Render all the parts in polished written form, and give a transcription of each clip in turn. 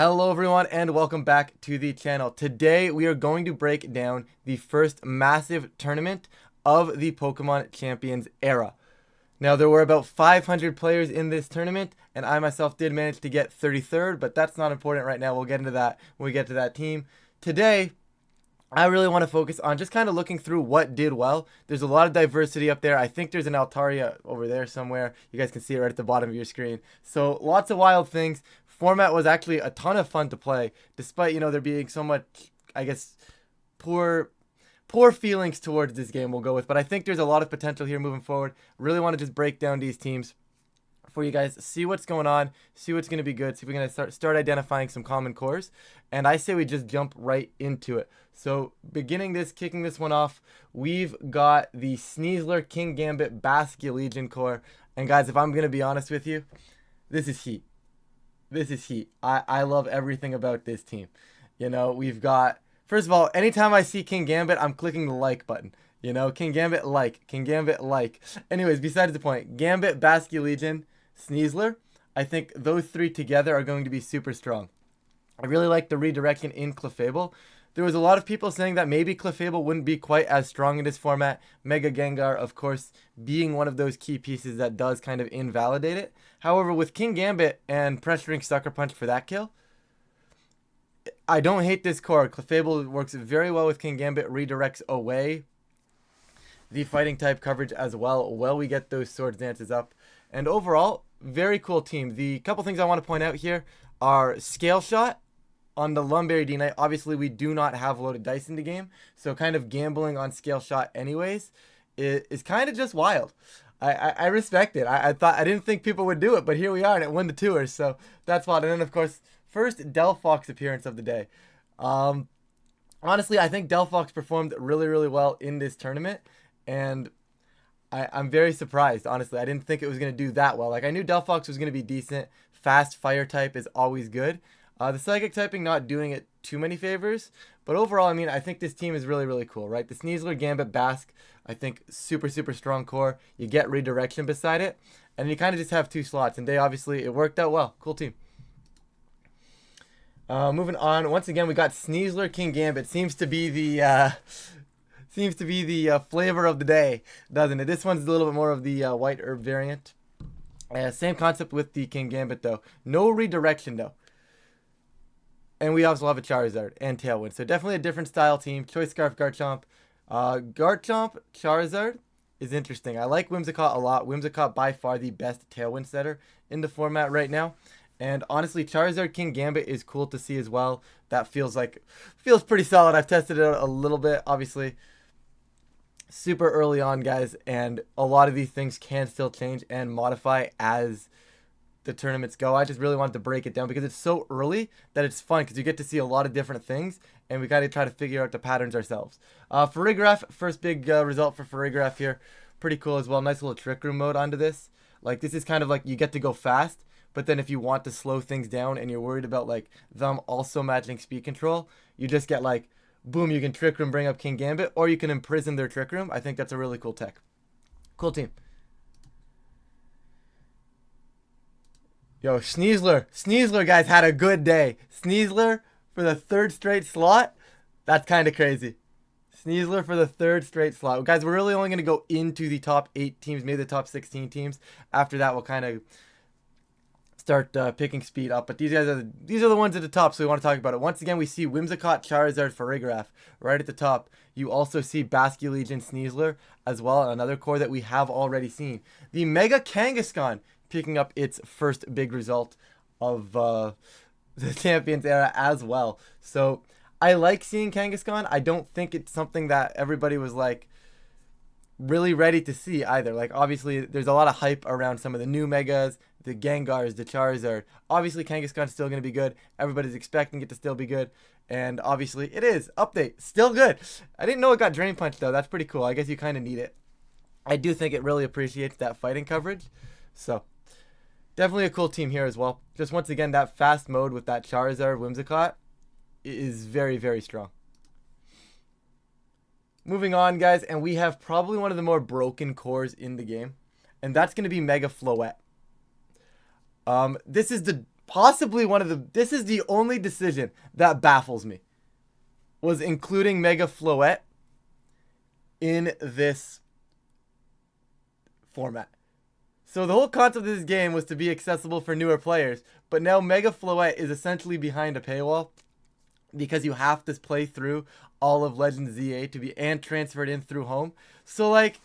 Hello everyone and welcome back to the channel. Today we are going to break down the first massive tournament of the Pokemon Champions era. Now there were about 500 players in this tournament and I myself did manage to get 33rd, but that's not important right now. We'll get into that when we get to that team. Today I really want to focus on just kind of looking through what did well. There's a lot of diversity up there. I think there's an Altaria over there somewhere. You guys can see it right at the bottom of your screen. So lots of wild things. Format was actually a ton of fun to play, despite, there being so much, I guess, poor feelings towards this game we'll go with. But I think there's a lot of potential here moving forward. Really want to just break down these teams for you guys, see what's going on, see what's going to be good, see if we're going to start identifying some common cores. And I say we just jump right into it. So kicking this one off, we've got the Sneasler, Kingambit, Basculegion core. And guys, if I'm going to be honest with you, this is heat. This is heat. I love everything about this team. We've got, first of all, anytime I see Kingambit, I'm clicking the like button. Kingambit like. Anyways, besides the point, Gambit, Basculegion, Sneasler, I think those three together are going to be super strong. I really like the redirection in Clefable. There was a lot of people saying that maybe Clefable wouldn't be quite as strong in this format. Mega Gengar, of course, being one of those key pieces that does kind of invalidate it. However, with Kingambit and pressuring Sucker Punch for that kill, I don't hate this core. Clefable works very well with Kingambit, redirects away the fighting type coverage as well while we get those Swords Dances up. And overall, very cool team. The couple things I want to point out here are Scale Shot on the Lumberry D-Knight. Obviously, we do not have loaded dice in the game, so kind of gambling on Scale Shot anyways is kind of just wild. I respect it. I didn't think people would do it, but here we are, and it won the tour, so that's wild. And then, of course, first Delphox appearance of the day. Honestly, I think Delphox performed really, really well in this tournament, and I'm very surprised, honestly. I didn't think it was going to do that well. Like, I knew Delphox was going to be decent. Fast fire type is always good. The Psychic typing not doing it too many favors. But overall, I think this team is really, really cool, right? The Sneasler, Gambit, Basque, I think super, super strong core. You get redirection beside it. And you kind of just have two slots. And it worked out well. Cool team. Moving on. Once again, we got Sneasler, Kingambit. Seems to be the flavor of the day, doesn't it? This one's a little bit more of the white herb variant. Same concept with the Kingambit, though. No redirection, though. And we also have a Charizard and Tailwind. So definitely a different style team. Choice Scarf, Garchomp. Garchomp, Charizard is interesting. I like Whimsicott a lot. Whimsicott by far the best Tailwind setter in the format right now. And honestly, Charizard Kingambit is cool to see as well. That feels pretty solid. I've tested it out a little bit, obviously. Super early on, guys. And a lot of these things can still change and modify as the tournaments go. I just really wanted to break it down because it's so early that it's fun because you get to see a lot of different things and we got to try to figure out the patterns ourselves. Farigiraf, first big result for Farigiraf here. Pretty cool as well. Nice little Trick Room mode onto this. Like, this is kind of like you get to go fast, but then if you want to slow things down and you're worried about like them also matching speed control, you just get like, boom, you can Trick Room, bring up Kingambit, or you can imprison their Trick Room. I think that's a really cool tech. Cool team. Yo, Sneasler, guys, had a good day. Sneasler for the third straight slot. That's kind of crazy. Sneasler for the third straight slot. Guys, we're really only going to go into the top 8 teams, maybe the top 16 teams. After that, we'll kind of start picking speed up. But these are the ones at the top, so we want to talk about it. Once again, we see Whimsicott, Charizard, Farigiraf right at the top. You also see Basculegion, Sneasler as well, another core that we have already seen. The Mega Kangaskhan picking up its first big result of the Champions era as well. So I like seeing Kangaskhan. I don't think it's something that everybody was like really ready to see either. Like, obviously there's a lot of hype around some of the new Megas, the Gengars, the Charizard. Obviously Kangaskhan's still going to be good. Everybody's expecting it to still be good. And obviously it is. Update. Still good. I didn't know it got Drain Punch though. That's pretty cool. I guess you kind of need it. I do think it really appreciates that fighting coverage. So definitely a cool team here as well. Just once again, that fast mode with that Charizard Whimsicott is very, very strong. Moving on, guys, and we have probably one of the more broken cores in the game, and that's going to be Mega Floette. This is possibly this is the only decision that baffles me, was including Mega Floette in this format. So the whole concept of this game was to be accessible for newer players, but now Mega Floette is essentially behind a paywall because you have to play through all of Legends ZA to be and transfer it in through home. So like,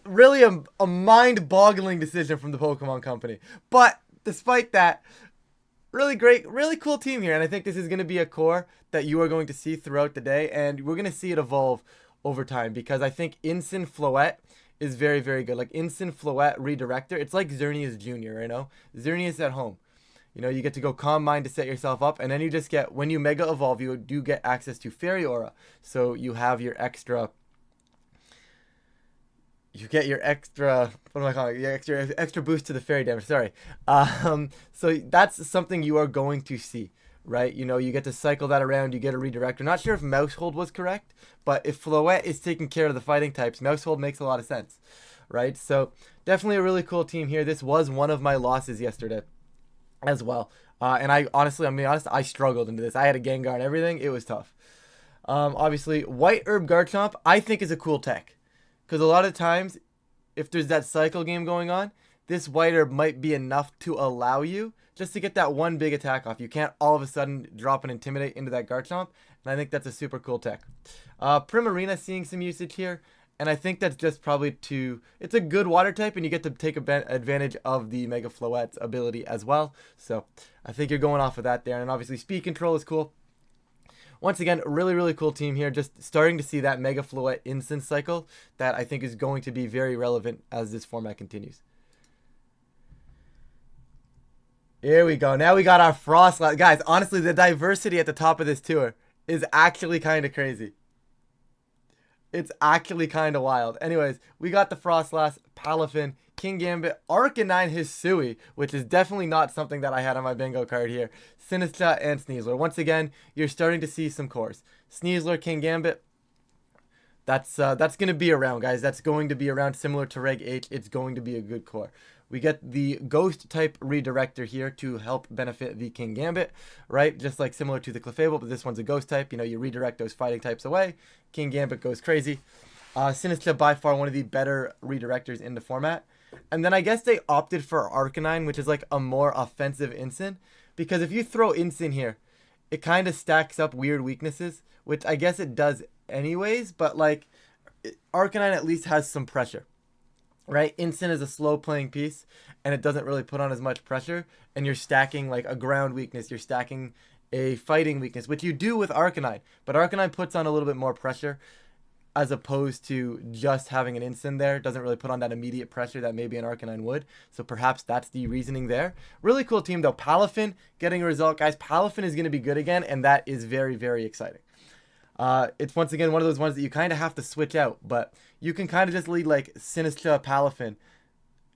really a mind-boggling decision from the Pokemon Company. But despite that, really great, really cool team here, and I think this is going to be a core that you are going to see throughout the day, and we're going to see it evolve over time, because I think Instant Floette is very, very good. Like Instant Floette Redirector, it's like Xerneas Jr., you know? Xerneas at home. You know, you get to go Calm Mind to set yourself up, and then you just get, when you Mega Evolve, you do get access to Fairy Aura. So you have your extra... You get your extra, what am I calling it? Your extra boost to the fairy damage, sorry. So that's something you are going to see, right? You know, you get to cycle that around, you get a redirector. Not sure if Mousehold was correct, but if Floette is taking care of the fighting types, Mousehold makes a lot of sense, right? So definitely a really cool team here. This was one of my losses yesterday as well. And I'm gonna be honest, I struggled into this. I had a Gengar and everything. It was tough. Obviously, White Herb Garchomp, I think is a cool tech. Because a lot of times, if there's that cycle game going on, this White Herb might be enough to allow you just to get that one big attack off. You can't all of a sudden drop an Intimidate into that Garchomp, and I think that's a super cool tech. Primarina seeing some usage here, and I think that's just probably it's a good water type, and you get to take advantage of the Mega Floette's ability as well. So I think you're going off of that there, and obviously Speed Control is cool. Once again, really, really cool team here. Just starting to see that Mega Floette instant cycle that I think is going to be very relevant as this format continues. Here we go. Now we got our Frostlass. Guys, honestly, the diversity at the top of this tour is actually kind of crazy. It's actually kind of wild. Anyways, we got the Frostlass, Palafin, Kingambit, Arcanine, Hisui, which is definitely not something that I had on my bingo card here. Sinistcha and Sneasler. Once again, you're starting to see some cores. Sneasler, Kingambit, that's going to be around, guys. That's going to be around, similar to Reg H. It's going to be a good core. We get the Ghost type Redirector here to help benefit the Kingambit, right? Just like similar to the Clefable, but this one's a Ghost type. You know, you redirect those fighting types away. Kingambit goes crazy. Sinistcha, by far one of the better redirectors in the format. And then I guess they opted for Arcanine, which is like a more offensive Incin. Because if you throw Incin here, it kind of stacks up weird weaknesses, which I guess it does anyways. But like, Arcanine at least has some pressure. Right? Incin is a slow playing piece, and it doesn't really put on as much pressure, and you're stacking like a ground weakness, you're stacking a fighting weakness, which you do with Arcanine, but Arcanine puts on a little bit more pressure as opposed to just having an Incin there. It doesn't really put on that immediate pressure that maybe an Arcanine would, so perhaps that's the reasoning there. Really cool team though. Palafin getting a result, guys. Palafin is going to be good again, and that is very, very exciting. It's once again one of those ones that you kind of have to switch out, but you can kind of just lead like Sinistcha Palafin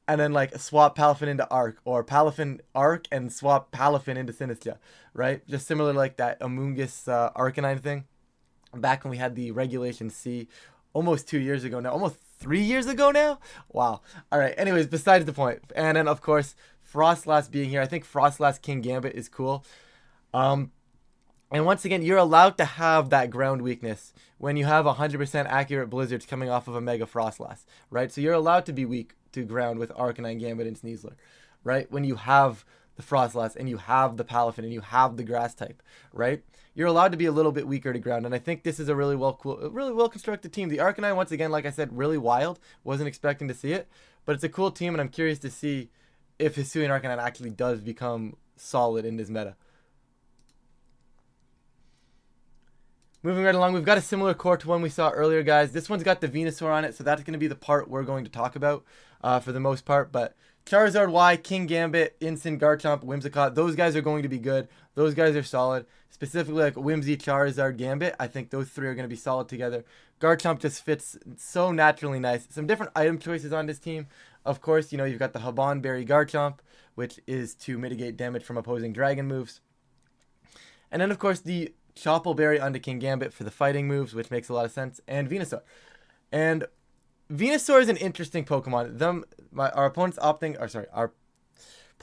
and then like swap Palafin into Arc, or Palafin Arc and swap Palafin into Sinistcha, right? Just similar like that Amoonguss Arcanine thing back when we had the Regulation C almost 2 years ago now, almost 3 years ago now. Wow. All right. Anyways, besides the point. And then of course, Frostlass being here. I think Frostlass Kingambit is cool. And once again, you're allowed to have that ground weakness when you have 100% accurate blizzards coming off of a Mega Frostlass, right? So you're allowed to be weak to ground with Arcanine, Gambit, and Sneasler, right? When you have the Frostlass and you have the Palafin and you have the grass type, right? You're allowed to be a little bit weaker to ground, and I think this is a really well constructed team. The Arcanine, once again, like I said, really wild. Wasn't expecting to see it, but it's a cool team, and I'm curious to see if Hisui and Arcanine actually does become solid in this meta. Moving right along, we've got a similar core to one we saw earlier, guys. This one's got the Venusaur on it, so that's going to be the part we're going to talk about for the most part. But Charizard Y, Kingambit, Incin, Garchomp, Whimsicott, those guys are going to be good. Those guys are solid. Specifically like Whimsy, Charizard, Gambit, I think those three are going to be solid together. Garchomp just fits so naturally nice. Some different item choices on this team. Of course, you know, you've got the Haban Berry Garchomp, which is to mitigate damage from opposing dragon moves. And then, of course, the Chople Berry onto Kingambit for the fighting moves, which makes a lot of sense, and Venusaur. And Venusaur is an interesting Pokemon. Our opponents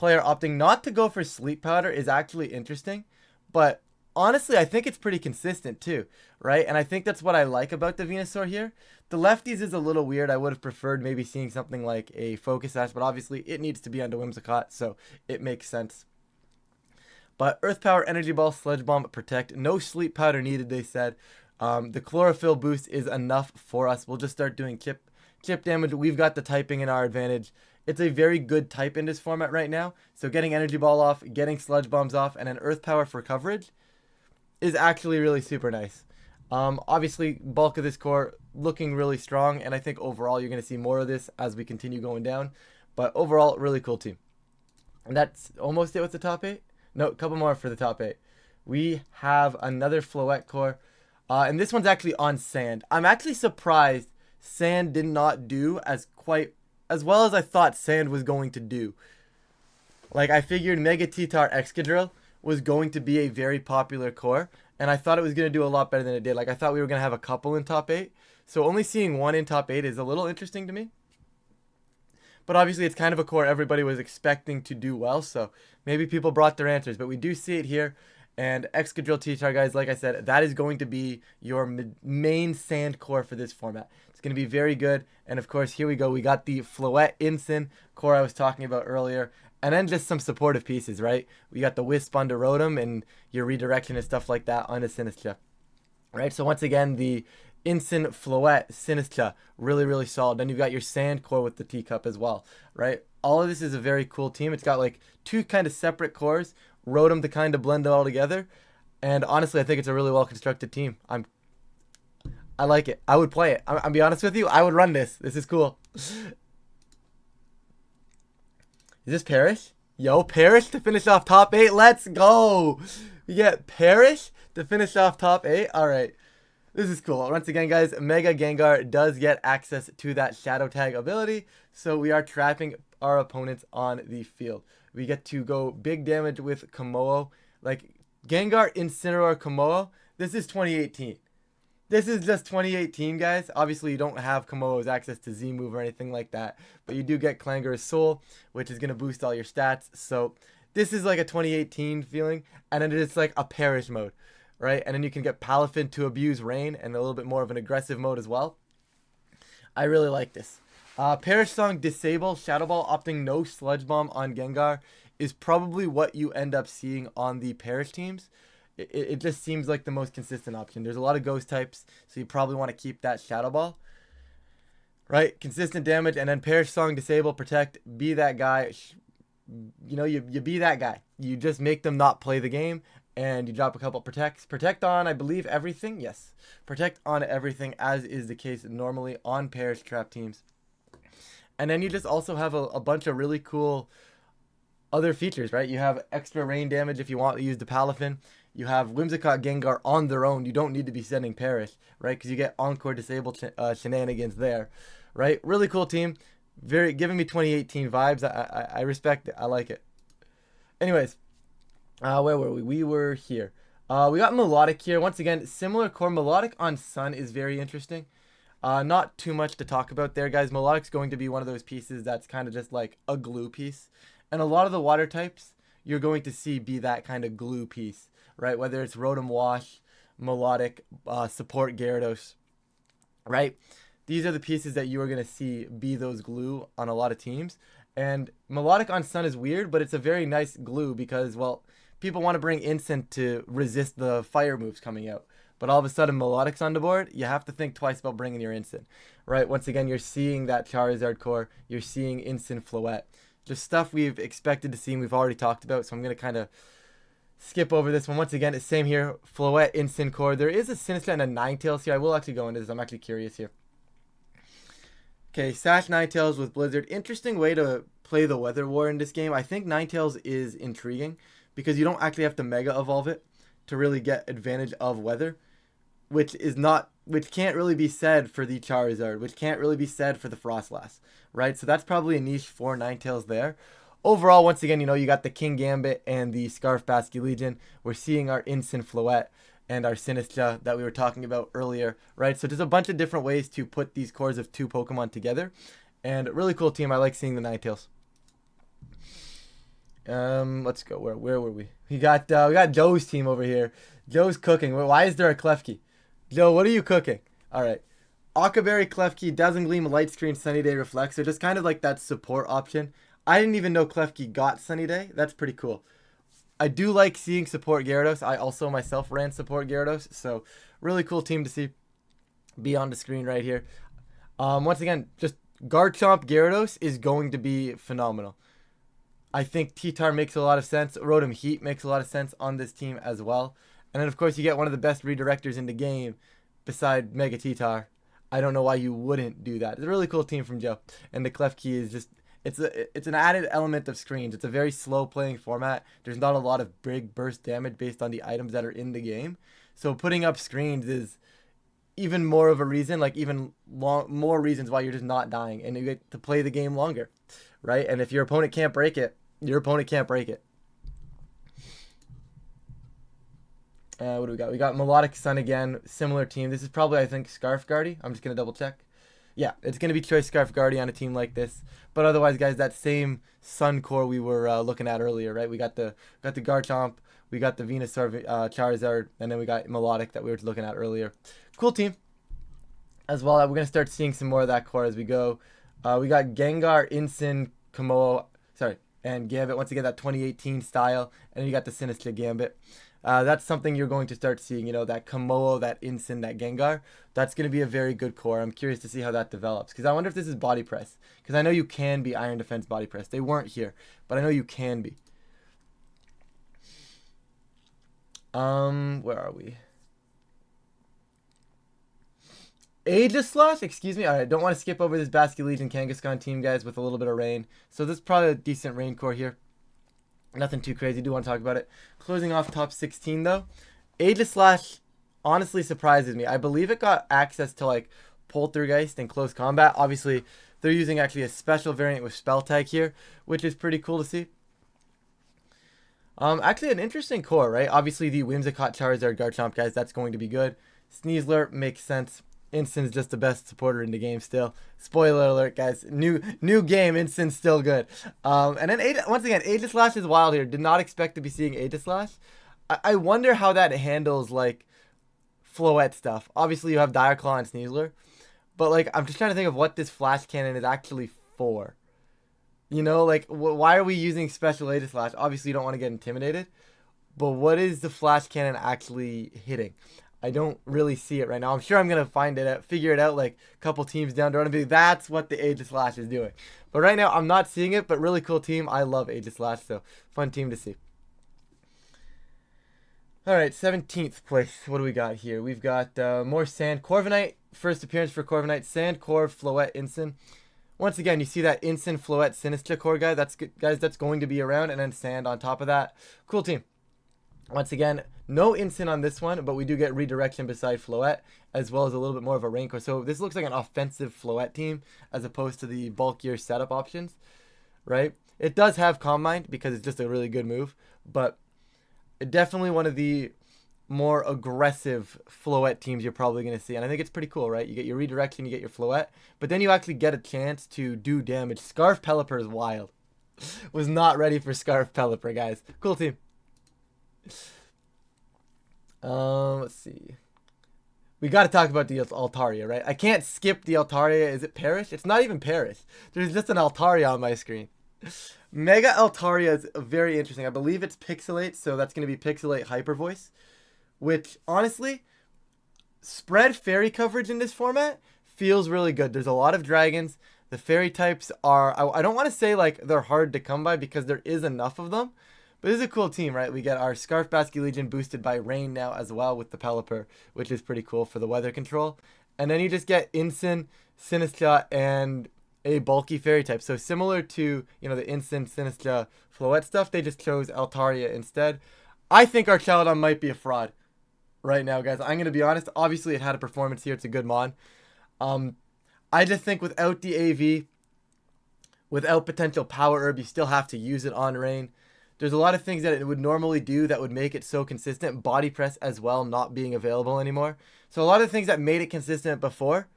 player opting not to go for Sleep Powder is actually interesting. But honestly, I think it's pretty consistent too, right? And I think that's what I like about the Venusaur here. The lefties is a little weird. I would have preferred maybe seeing something like a Focus Sash, but obviously it needs to be under Whimsicott, so it makes sense. But Earth Power, Energy Ball, Sludge Bomb, Protect. No Sleep Powder needed, they said. The Chlorophyll boost is enough for us. We'll just start doing chip damage. We've got the typing in our advantage. It's a very good type in this format right now. So getting Energy Ball off, getting Sludge Bombs off, and an Earth Power for coverage is actually really super nice. Obviously, bulk of this core looking really strong, and I think overall you're going to see more of this as we continue going down. But overall, really cool team. And that's almost it with the top 8. No, a couple more for the top 8. We have another Floette core, and this one's actually on Sand. I'm actually surprised Sand did not do as well as I thought Sand was going to do. Like, I figured Mega T-Tar Excadrill was going to be a very popular core, and I thought it was going to do a lot better than it did. Like, I thought we were going to have a couple in top 8, so only seeing one in top 8 is a little interesting to me. But obviously, it's kind of a core everybody was expecting to do well, so maybe people brought their answers. But we do see it here, and Excadrill T-Tar, guys, like I said, that is going to be your main Sand core for this format. It's going to be very good, and of course, here we go. We got the Floette Incin core I was talking about earlier. And then just some supportive pieces, right? We got the Wisp onto Rotom and your redirection and stuff like that onto Sinistcha. Right? So once again, the Incin, Floette, Sinistcha, really, really solid. Then you've got your Sand core with the Teacup as well, right? All of this is a very cool team. It's got like 2 kind of separate cores, Rotom to kind of blend it all together. And honestly, I think it's a really well-constructed team. I like it. I would play it. I'll be honest with you. I would run this. This is cool. Is this Parrish? Yo, Parrish to finish off top 8. Let's go. We get Parrish to finish off top 8. All right. This is cool. Once again, guys, Mega Gengar does get access to that Shadow Tag ability. So we are trapping our opponents on the field. We get to go big damage with Kommo-o. Like, Gengar, Incineroar, Kommo-o. This is 2018. This is just 2018, guys. Obviously, you don't have Kommo-o's access to Z-Move or anything like that. But you do get Clanger's Soul, which is going to boost all your stats. So this is like a 2018 feeling. And then it's like a Parrish mode, right? And then you can get Palafin to abuse Rain and a little bit more of an aggressive mode as well. I really like this. Parrish Song Disable, Shadow Ball opting no Sludge Bomb on Gengar is probably what you end up seeing on the Parrish teams. It just seems like the most consistent option. There's a lot of ghost types, so you probably want to keep that Shadow Ball. Right? Consistent damage, and then Parrish Song, Disable, Protect, be that guy. You know, you be that guy. You just make them not play the game, and you drop a couple Protects. Protect on, I believe, everything? Yes. Protect on everything, as is the case normally on Parrish trap teams. And then you just also have a bunch of really cool other features, right? You have extra rain damage if you want to use the Palafin. You have Whimsicott Gengar on their own. You don't need to be sending Parrish, right? Because you get Encore Disable shenanigans there, right? Really cool team. Very giving me 2018 vibes. I respect it. I like it. Anyways, where were we? We were here. We got Melodic here. Once again, similar core. Melodic on Sun is very interesting. Not too much to talk about there, guys. Melodic's going to be one of those pieces that's kind of just like a glue piece. And a lot of the water types, you're going to see be that kind of glue piece, right? Whether it's Rotom Wash, Melodic, Support Gyarados, right? These are the pieces that you are going to see be those glue on a lot of teams. And Melodic on Sun is weird, but it's a very nice glue because, well, people want to bring Incin to resist the fire moves coming out. But all of a sudden, Melodic's on the board, you have to think twice about bringing your Incin, right? Once again, you're seeing that Charizard core. You're seeing Incin Floette. Just stuff we've expected to see and we've already talked about. So I'm going to kind of skip over this one. Once again, it's same here. Floette, Incin core. There is a Sinistcha and a Ninetales here. I will actually go into this. I'm actually curious here. Okay, Sash Ninetales with Blizzard. Interesting way to play the Weather War in this game. I think Ninetales is intriguing because you don't actually have to Mega Evolve it to really get advantage of Weather, which can't really be said for the Charizard, which can't really be said for the Frostlass, right? So that's probably a niche for Ninetales there. Overall, once again, you know, you got the King Gambit and the Scarf Basky Legion. We're seeing our Incin Floette and our Sinistcha that we were talking about earlier, right? So there's a bunch of different ways to put these cores of 2 Pokemon together. And really cool team. I like seeing the Ninetales. Let's go. Where were we? We got Joe's team over here. Joe's cooking. Why is there a Klefki? Joe, what are you cooking? All right. Akaberry, Klefki, Dazzling Gleam, Light Screen, Sunny Day, Reflect. So just kind of like that support option. I didn't even know Klefki got Sunny Day. That's pretty cool. I do like seeing support Gyarados. I also myself ran support Gyarados. So really cool team to see be on the screen right here. Once again, just Garchomp Gyarados is going to be phenomenal. I think T-Tar makes a lot of sense. Rotom Heat makes a lot of sense on this team as well. And then, of course, you get one of the best redirectors in the game beside Mega T-Tar. I don't know why you wouldn't do that. It's a really cool team from Joe. And the Klefki is just, it's an added element of screens. It's a very slow playing format. There's not a lot of big burst damage based on the items that are in the game. So putting up screens is even more of a reason, like even more reasons why you're just not dying. And you get to play the game longer, right? And if your opponent can't break it, your opponent can't break it. What do we got? We got Melodic Sun again. Similar team. This is probably, I think, Scarf Guardy. I'm just going to double check. Yeah, it's going to be Choice Scarf Guardy on a team like this. But otherwise, guys, that same Sun core we were looking at earlier, right? We got the Garchomp. We got the Venusaur Charizard. And then we got Melodic that we were looking at earlier. Cool team as well. We're going to start seeing some more of that core as we go. We got Gengar, Incin, Komodo. Sorry. And Gambit, once again, that 2018 style. And then you got the Sinistcha Gambit. That's something you're going to start seeing, you know, that Komodo, that Incin, that Gengar. That's going to be a very good core. I'm curious to see how that develops. Because I wonder if this is body press. Because I know you can be Iron Defense body press. They weren't here. But I know you can be. Where are we? Aegislash? Excuse me. Alright, don't want to skip over this Basculegion Kangaskhan team, guys, with a little bit of rain. So this is probably a decent rain core here. Nothing too crazy. Do want to talk about it. Closing off top 16, though. Aegislash honestly surprises me. I believe it got access to, like, Poltergeist and Close Combat. Obviously, they're using actually a special variant with Spell Tag here, which is pretty cool to see. Actually, an interesting core, right? Obviously, the Whimsicott Charizard Garchomp, guys, that's going to be good. Sneasler makes sense. Incin's just the best supporter in the game still. Spoiler alert, guys. New game, Incin's still good. And then, once again, Aegislash is wild here. Did not expect to be seeing Aegislash. I wonder how that handles, like, Floette stuff. Obviously, you have Dire Claw and Sneasler. But, like, I'm just trying to think of what this Flash Cannon is actually for. You know, like, why are we using special Aegislash? Obviously, you don't want to get intimidated. But what is the Flash Cannon actually hitting? I don't really see it right now. I'm sure I'm going to figure it out like a couple teams down the road and be like, that's what the Aegislash is doing. But right now, I'm not seeing it, but really cool team. I love Aegislash, so fun team to see. All right, 17th place. What do we got here? We've got more Sand. Corviknight, first appearance for Corviknight. Sand, Corv, Floette, Incin. Once again, you see that Incin, Floette, Sinistcha core guy. That's good, guys. That's going to be around, and then Sand on top of that. Cool team. Once again, no Incin on this one, but we do get redirection beside Floette, as well as a little bit more of a rain core. So this looks like an offensive Floette team, as opposed to the bulkier setup options, right? It does have Calm Mind, because it's just a really good move, but definitely one of the more aggressive Floette teams you're probably going to see. And I think it's pretty cool, right? You get your redirection, you get your Floette, but then you actually get a chance to do damage. Scarf Pelipper is wild. Was not ready for Scarf Pelipper, guys. Cool team. Let's see. We got to talk about the Altaria, right? I can't skip the Altaria. Is it Perish? It's not even Perish. There's just an Altaria on my screen. Mega Altaria is very interesting. I believe it's Pixelate, so that's going to be Pixelate Hyper Voice, which honestly, spread fairy coverage in this format feels really good. There's a lot of dragons. The fairy types are, I don't want to say like they're hard to come by because there is enough of them. But this is a cool team, right? We get our Scarf Basculegion boosted by rain now as well with the Pelipper, which is pretty cool for the weather control. And then you just get Incin, Sinistcha, and a bulky fairy type. So similar to, you know, the Incin, Sinistcha, Floette stuff, they just chose Altaria instead. I think our Chaladon might be a fraud right now, guys. I'm going to be honest. Obviously, it had a performance here. It's a good mod. I just think without the AV, without potential Power Herb, you still have to use it on rain. There's a lot of things that it would normally do that would make it so consistent. Body press as well not being available anymore. So a lot of things that made it consistent before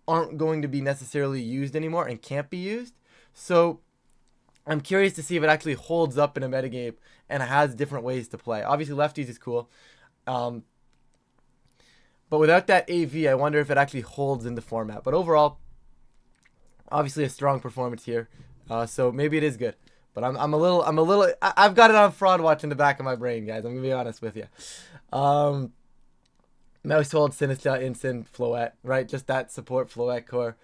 aren't going to be necessarily used anymore and can't be used. So I'm curious to see if it actually holds up in a metagame and has different ways to play. Obviously, lefties is cool. But without that AV, I wonder if it actually holds in the format. But overall, obviously a strong performance here. So maybe it is good. But I've got it on fraud watch in the back of my brain, guys. I'm going to be honest with you. Mouse Hold, Sinister, Instant, Floette, right? Just that support Floette core.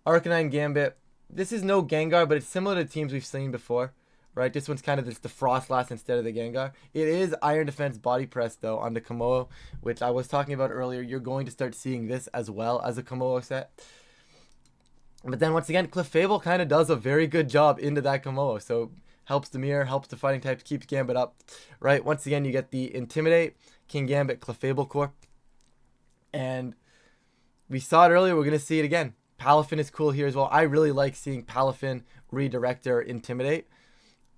Arcanine Gambit. This is no Gengar, but it's similar to teams we've seen before, right? This one's kind of just the Frostlass instead of the Gengar. It is Iron Defense Body Press, though, on the Komodo, which I was talking about earlier. You're going to start seeing this as well as a Komodo set. But then, once again, Clefable kind of does a very good job into that Komodo. So, helps the mirror, helps the fighting types, keeps Gambit up, right? Once again, you get the Intimidate, King Gambit, Clefable core. And we saw it earlier. We're going to see it again. Palafin is cool here as well. I really like seeing Palafin redirect or intimidate.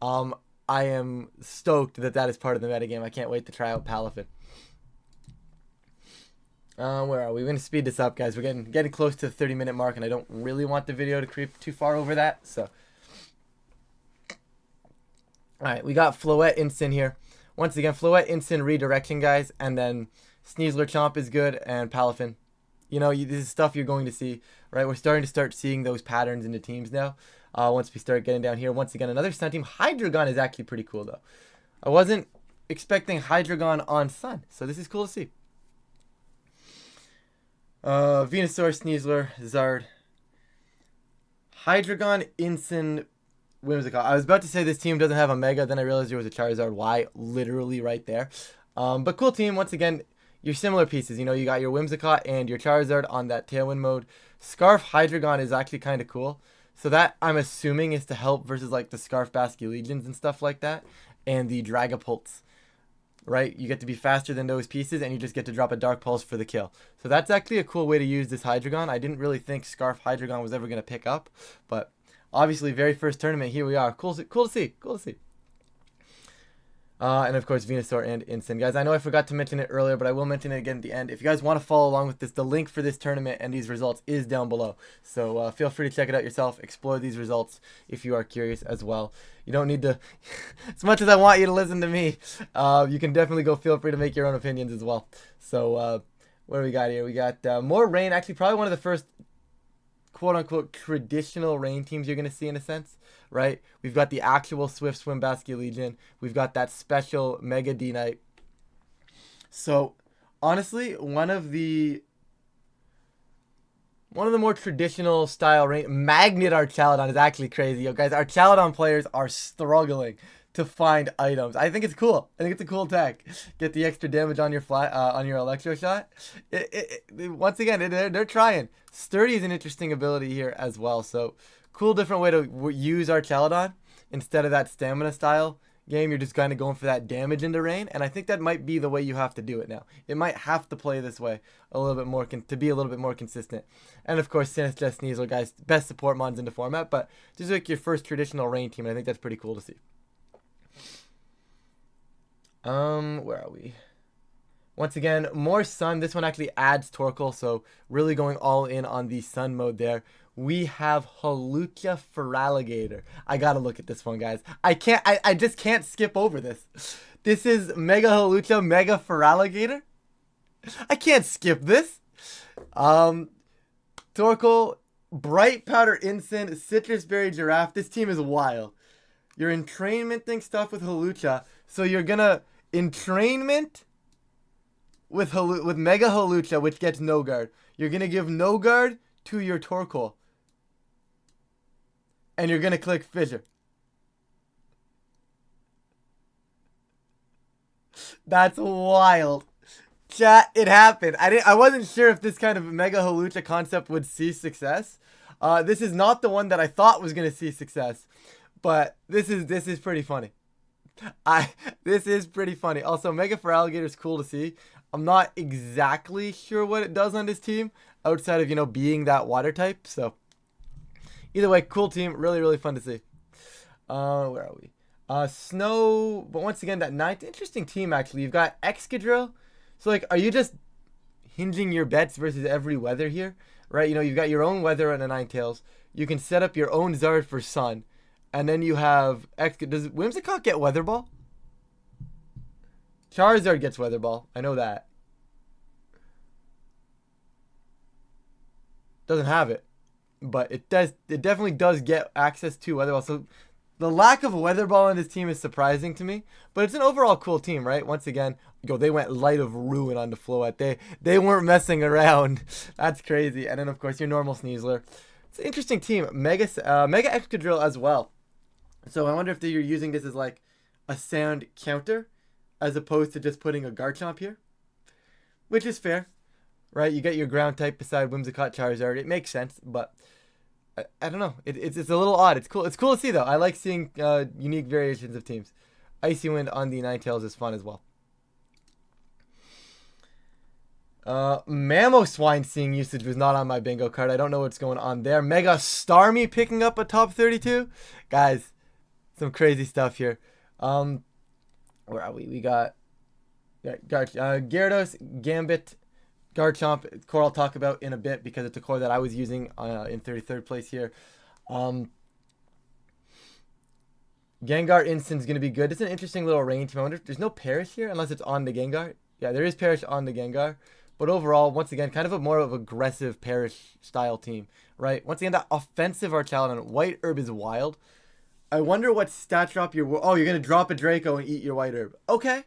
I am stoked that is part of the metagame. I can't wait to try out Palafin. Where are we? We're going to speed this up, guys. We're getting close to the 30-minute mark, and I don't really want the video to creep too far over that. So, alright, we got Floette Instant here. Once again, Floette Instant redirection, guys, and then Sneasler Chomp is good, and Palafin. You know, this is stuff you're going to see, right? We're starting to seeing those patterns in the teams now. Once we start getting down here, once again, another Sun team. Hydreigon is actually pretty cool, though. I wasn't expecting Hydreigon on Sun, so this is cool to see. Venusaur, Sneasler, Zard, Hydreigon, Instant, Whimsicott. I was about to say this team doesn't have a Mega, then I realized there was a Charizard Y literally right there. But cool team, once again. Your similar pieces, you know, you got your Whimsicott and your Charizard on that Tailwind mode. Scarf Hydreigon is actually kind of cool. So that, I'm assuming, is to help versus, like, the Scarf Basculegions and stuff like that. And the Dragapults, right? You get to be faster than those pieces, and you just get to drop a Dark Pulse for the kill. So that's actually a cool way to use this Hydreigon. I didn't really think Scarf Hydreigon was ever going to pick up. But, obviously, very first tournament, here we are. Cool to see. And of course, Venusaur and Instant. Guys, I know I forgot to mention it earlier, but I will mention it again at the end. If you guys want to follow along with this, the link for this tournament and these results is down below. So feel free to check it out yourself. Explore these results if you are curious as well. You don't need to, as much as I want you to listen to me, you can definitely go feel free to make your own opinions as well. So what do we got here? We got more rain. Actually, probably one of the first quote-unquote traditional rain teams you're going to see in a sense, right? We've got the actual Swift Swim Basculegion. We've got that special Mega D-Knight. So, honestly, one of the more traditional style rain... Magnet Archaludon is actually crazy. Yo, guys, Archaludon players are struggling to find items. I think it's cool. I think it's a cool tech. Get the extra damage on your on your Electro Shot. Once again, they're trying. Sturdy is an interesting ability here as well. So cool, different way to use Archaludon instead of that stamina style game. You're just kind of going for that damage into rain, and I think that might be the way you have to do it now. It might have to play this way a little bit more to be a little bit more consistent. And of course, Sinistcha, Sneasler, guys, best support mons in the format, but just like your first traditional rain team, and I think that's pretty cool to see. Where are we? Once again, more Sun. This one actually adds Torkoal, so really going all in on the Sun mode there. We have Hawlucha Feraligatr. I gotta look at this one, guys. I just can't skip over this. This is Mega Hawlucha, Mega Feraligatr. I can't skip this. Torkoal, Bright Powder Instant, Citrus Berry Giraffe. This team is wild. You're entrainmenting stuff with Hawlucha, so you're gonna entrainment with Mega Hawlucha, which gets no guard. You're gonna give no guard to your Torkoal, and you're gonna click Fissure. That's wild. Chat, it happened. I wasn't sure if this kind of Mega Hawlucha concept would see success. This is not the one that I thought was gonna see success, but this is pretty funny. This is pretty funny. Also, Mega Feraligatr is cool to see. I'm not exactly sure what it does on this team outside of, you know, being that water type. So either way, cool team. Really, really fun to see. Where are we? Snow. But once again, that ninth. Interesting team, actually. You've got Excadrill. So, like, are you just hinging your bets versus every weather here? Right? You know, you've got your own weather on the Ninetales. You can set up your own Zard for Sun. And then you have does Whimsicott get Weather Ball? Charizard gets Weather Ball. I know that. Doesn't have it, but it does. It definitely does get access to Weather Ball. So the lack of Weather Ball on this team is surprising to me, but it's an overall cool team, right? Once again, they went Light of Ruin on the Floette. They weren't messing around. That's crazy. And then of course your normal Sneasler. It's an interesting team. Mega Excadrill as well. So I wonder if you're using this as like a sound counter, as opposed to just putting a Garchomp here, which is fair. Right, you get your ground type beside Whimsicott Charizard. It makes sense, but I don't know. It's a little odd. It's cool. It's cool to see though. I like seeing unique variations of teams. Icy Wind on the Ninetales is fun as well. Mamoswine seeing usage was not on my bingo card. I don't know what's going on there. Mega Starmie picking up a top 32. Guys, some crazy stuff here. Where are we? We got Gyarados, Gambit, Garchomp. Core I'll talk about in a bit because it's a core that I was using in 33rd place here. Gengar Instant's going to be good. It's an interesting little range. I wonder if there's no Perish here unless it's on the Gengar. Yeah, there is Perish on the Gengar. But overall, once again, kind of a more of aggressive Perish style team, right? Once again, that offensive Archaludon. White Herb is wild. I wonder what stat drop you're... Oh, you're going to drop a Draco and eat your White Herb. Okay.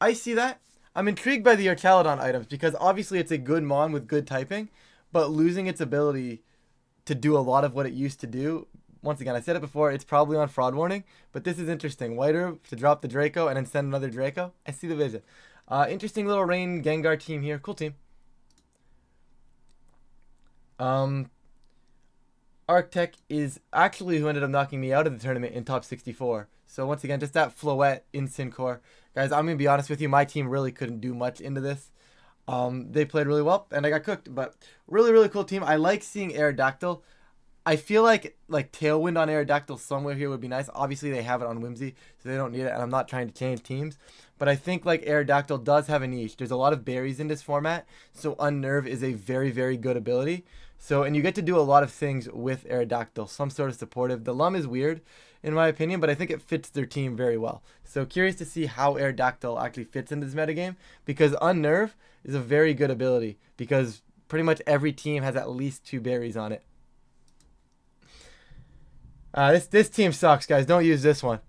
I see that. I'm intrigued by the Archaludon items because obviously it's a good mon with good typing, but losing its ability to do a lot of what it used to do. Once again, I said it before, it's probably on fraud warning, but this is interesting. White Herb to drop the Draco and then send another Draco. I see the vision. Interesting little Rain Gengar team here. Cool team. Arctech is actually who ended up knocking me out of the tournament in top 64. So once again, just that Floette in Syncore. Guys, I'm going to be honest with you. My team really couldn't do much into this. They played really well, and I got cooked. But really, really cool team. I like seeing Aerodactyl. I feel like Tailwind on Aerodactyl somewhere here would be nice. Obviously, they have it on Whimsy, so they don't need it. And I'm not trying to change teams. But I think like Aerodactyl does have a niche. There's a lot of berries in this format. So Unnerve is a very, very good ability. So, and you get to do a lot of things with Aerodactyl. Some sort of supportive. The Lum is weird, in my opinion, but I think it fits their team very well. So curious to see how Aerodactyl actually fits into this metagame. Because Unnerve is a very good ability. Because pretty much every team has at least 2 berries on it. This team sucks, guys. Don't use this one.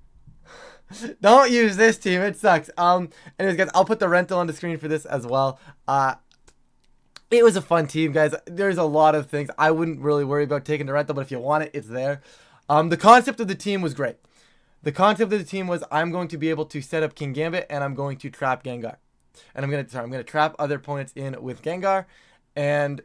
Don't use this team. It sucks. Anyways, guys, I'll put the rental on the screen for this as well. It was a fun team, guys. There's a lot of things. I wouldn't really worry about taking the rental, but if you want it, it's there. The concept of the team was great. The concept of the team was I'm going to be able to set up King Gambit and I'm going to trap Gengar. And I'm gonna trap other opponents in with Gengar. And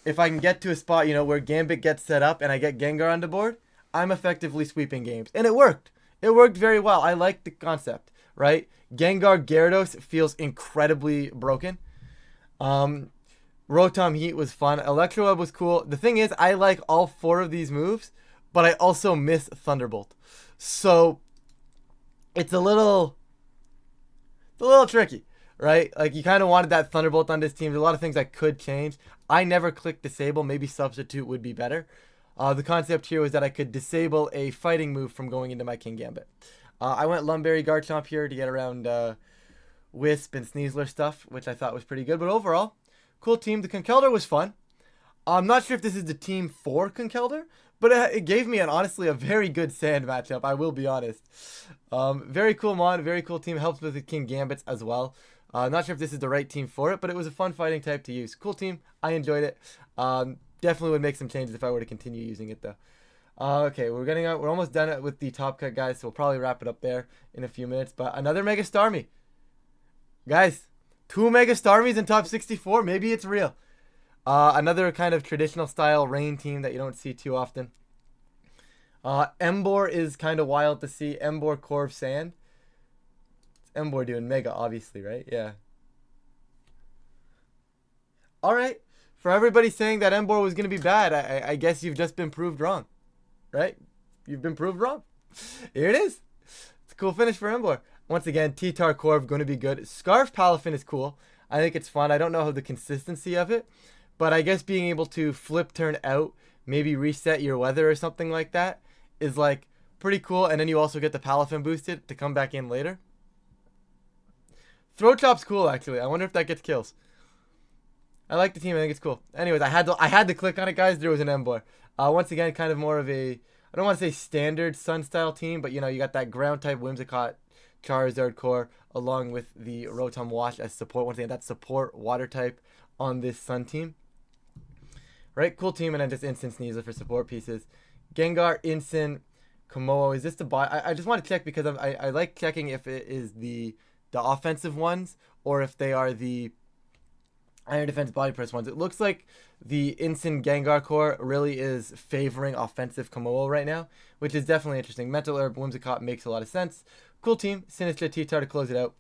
if I can get to a spot, where Gambit gets set up and I get Gengar on the board, I'm effectively sweeping games. And it worked. It worked very well. I like the concept, right? Gengar Gyarados feels incredibly broken. Rotom Heat was fun. Electro Web was cool. The thing is, I like all 4 of these moves, but I also miss Thunderbolt. So it's a little tricky, right? Like you kind of wanted that Thunderbolt on this team. There's a lot of things I could change. I never clicked disable. Maybe substitute would be better. The concept here was that I could disable a fighting move from going into my King Gambit. I went Lumberry Garchomp here to get around Wisp and Sneasler stuff, which I thought was pretty good. But overall, cool team. The Conkeldurr was fun. I'm not sure if this is the team for Conkeldurr, but it gave me honestly a very good Sand matchup, I will be honest. Very cool mon, very cool team. Helps with the King Gambits as well. Not sure if this is the right team for it, but it was a fun fighting type to use. Cool team. I enjoyed it. Definitely would make some changes if I were to continue using it though. Okay, we're almost done with the top cut, guys, so we'll probably wrap it up there in a few minutes. But another Mega Starmie. Guys, 2 Mega Starmies in top 64. Maybe it's real. Another kind of traditional style rain team that you don't see too often. Emboar is kind of wild to see. Emboar Core of Sand. It's Emboar doing Mega, obviously, right? Yeah. Alright. For everybody saying that Emboar was going to be bad, I guess you've just been proved wrong. Right? You've been proved wrong. Here it is. It's a cool finish for Emboar. Once again, T-Tar Corv going to be good. Scarf Palafin is cool. I think it's fun. I don't know the consistency of it, but I guess being able to flip turn out, maybe reset your weather or something like that, is like pretty cool, and then you also get the Palafin boosted to come back in later. Throw Chop's cool, actually. I wonder if that gets kills. I like the team. I think it's cool. Anyways, I had to click on it, guys. There was an Emboar. Once again, kind of more of a, I don't want to say standard Sun style team, but you know, you got that ground type Whimsicott, Charizard core, along with the Rotom Wash as support. Once again, that support water type on this Sun team. Right, cool team, and then just Instant Sneasel for support pieces. Gengar, Instant, Komodo. Is this the buy? I just want to check because I like checking if it is the offensive ones or if they are the Iron Defense Body Press ones. It looks like the Instant Gengar core really is favoring offensive Komodo right now, which is definitely interesting. Mental Herb, Whimsicott makes a lot of sense. Cool team. Sinister T-Tar to close it out.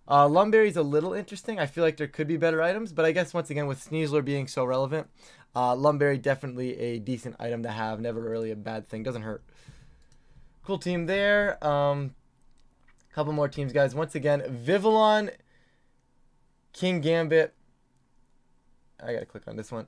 Lumberry's a little interesting. I feel like there could be better items, but I guess once again with Sneasler being so relevant, Lumberry definitely a decent item to have. Never really a bad thing. Doesn't hurt. Cool team there. Couple more teams, guys. Once again, Vivillon, King Gambit. I gotta click on this one.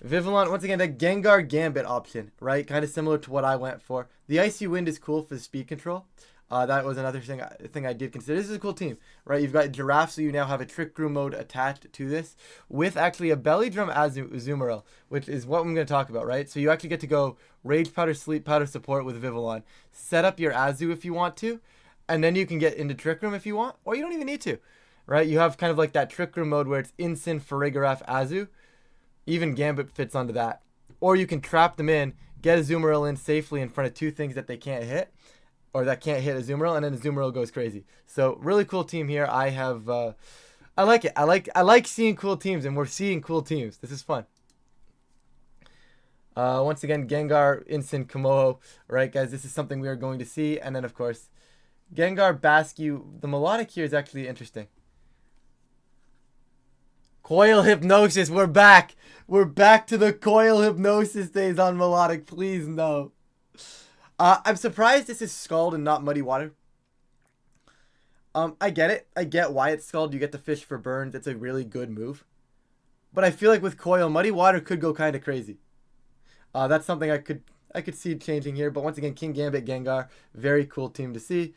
Vivillon, once again, the Gengar Gambit option, right? Kind of similar to what I went for. The Icy Wind is cool for the speed control. That was another thing I did consider. This is a cool team, right? You've got Giraffe, so you now have a Trick Room mode attached to this with actually a Belly Drum Azumarill, which is what I'm going to talk about, right? So you actually get to go Rage Powder, Sleep Powder support with Vivillon. Set up your Azu if you want to, and then you can get into Trick Room if you want, or you don't even need to, right? You have kind of like that Trick Room mode where it's Instant, Farigiraf, Azu. Even Gambit fits onto that. Or you can trap them in, get Azumarill in safely in front of two things that they can't hit, or that can't hit Azumarill, and then Azumarill goes crazy. So really cool team here. I like it. I like seeing cool teams, and we're seeing cool teams. This is fun. Once again, Gengar, Instant, Komodo, right, guys? This is something we are going to see. And then, of course, Gengar, Bascu. The melodic here is actually interesting. Coil Hypnosis, we're back. We're back to the Coil Hypnosis days on melodic. Please, no. I'm surprised this is Scald and not Muddy Water. I get it. I get why it's Scald. You get the fish for burns. It's a really good move. But I feel like with Coil, Muddy Water could go kind of crazy. That's something I could see changing here. But once again, King Gambit, Gengar, very cool team to see.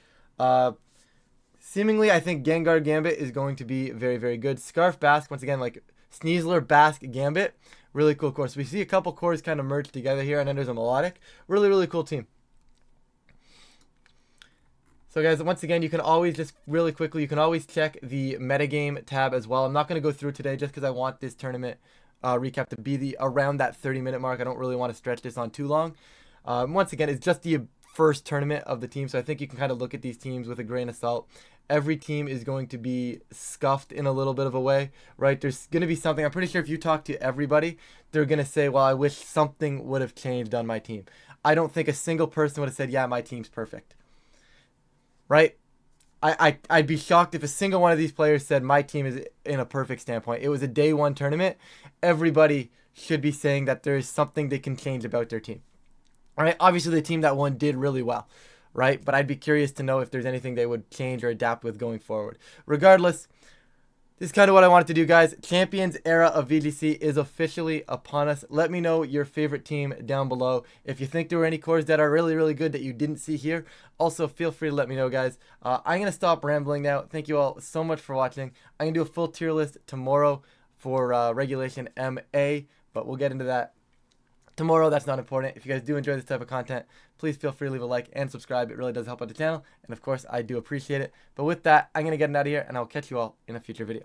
Seemingly, I think Gengar Gambit is going to be very, very good. Scarf Basque, once again, like Sneasler, Basque, Gambit. Really cool course. We see a couple cores kind of merged together here, and then there's a melodic. Really, really cool team. So, guys, once again, you can always just really quickly, you can always check the metagame tab as well. I'm not going to go through today just because I want this tournament recap to be around that 30-minute mark. I don't really want to stretch this on too long. Once again, it's just the first tournament of the team, so I think you can kind of look at these teams with a grain of salt. Every team is going to be scuffed in a little bit of a way, right? There's going to be something. I'm pretty sure if you talk to everybody, they're going to say, well, I wish something would have changed on my team. I don't think a single person would have said, yeah, my team's perfect. Right? I'd be shocked if a single one of these players said my team is in a perfect standpoint. It was a day one tournament. Everybody should be saying that there is something they can change about their team. All right? Obviously, the team that won did really well, right? But I'd be curious to know if there's anything they would change or adapt with going forward. Regardless, this is kind of what I wanted to do, guys. Champions era of VGC is officially upon us. Let me know your favorite team down below. If you think there were any cores that are really, really good that you didn't see here, also feel free to let me know, guys. I'm going to stop rambling now. Thank you all so much for watching. I'm going to do a full tier list tomorrow for Regulation MA, but we'll get into that tomorrow. That's not important. If you guys do enjoy this type of content, please feel free to leave a like and subscribe. It really does help out the channel. And of course, I do appreciate it. But with that, I'm going to get out of here, and I'll catch you all in a future video.